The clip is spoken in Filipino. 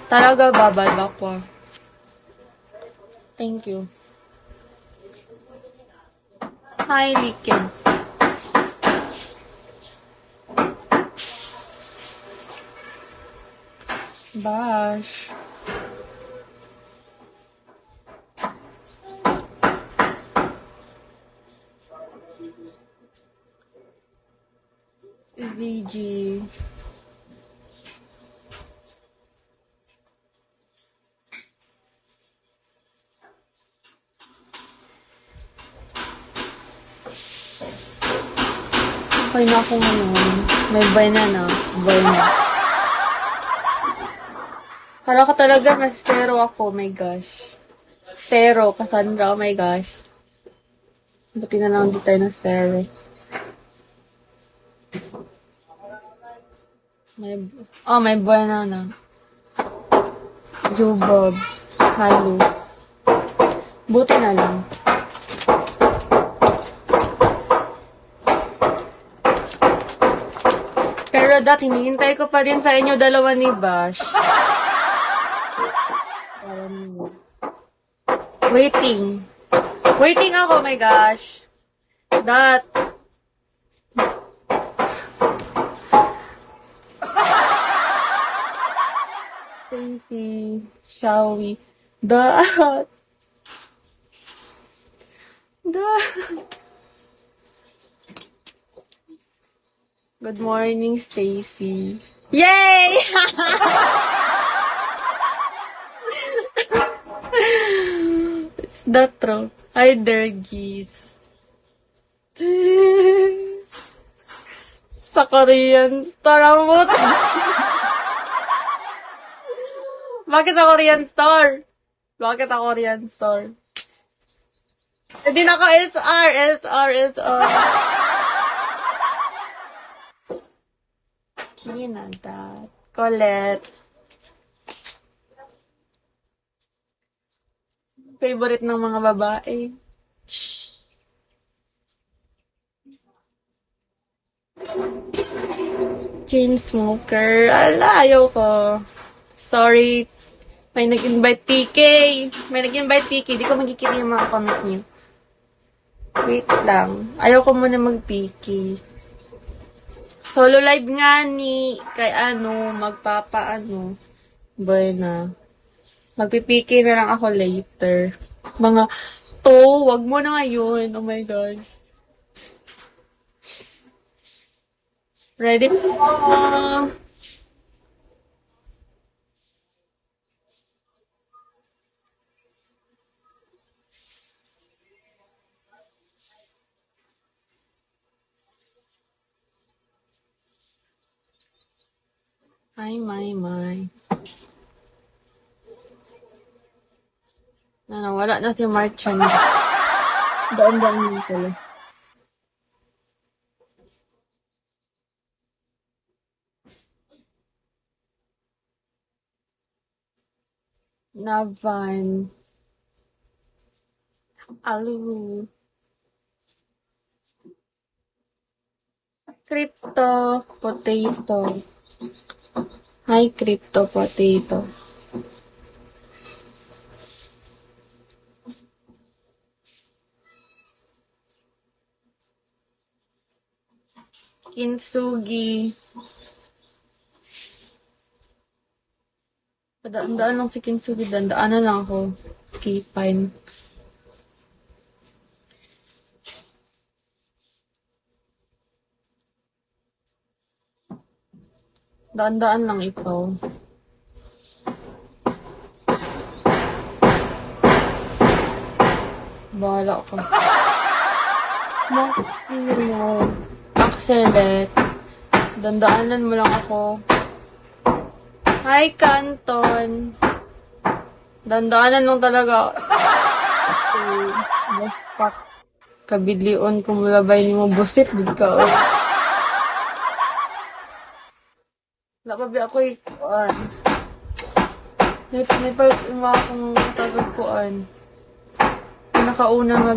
Talaga babal back po. Thank you. Hi, Liquid. Bash. ZG. Okay na ako ngayon. May banana. Banana. Kala ko talaga mas zero ako. Oh my gosh. Zero. Cassandra. Oh my gosh. Buti na lang di tayo na zero. May banana. Yubob. Halo. Buti na lang. Pero hinihintay ko pa din sa inyo dalawa ni Bash. Waiting. Waiting ako, my gosh. Stacy, shall we? Good morning, Stacy. Yay! It's the truth. Hi there, geese. Sa Korean store mo. Bakit sa Korean store? Bakit sa Korean store? Hindi na ako SR. Kinanta. Colette. Favorite ng mga babae. Chainsmoker. Ala, ayaw ko. Sorry. May nag-invite PK. Di ko magkikita yung mga comment niyo. Wait lang. Ayaw ko muna mag-PK. Solo live nga ni kay Buena. Magpipiki na lang ako later. Mga wag mo na ngayon. Oh my God. Ready po. Ay, my. Wala na si Marchan. Daan-daan mo pala. Navan. Alu. Crypto potato. Hi, crypto potato. Kintsugi. Padaan-daan lang si Kintsugi. Dandaan lang ako. Okay, fine. Daan-daan lang ikaw. Bahala ka. Axelet. Dandaanan mo lang ako. Hi, Canton. Dandaanan lang talaga. Kabidlion kung mulabay ni mo busit. Di ka. Napabi ako kuan. May pag-ima akong tagagkuan. Pinakauna nga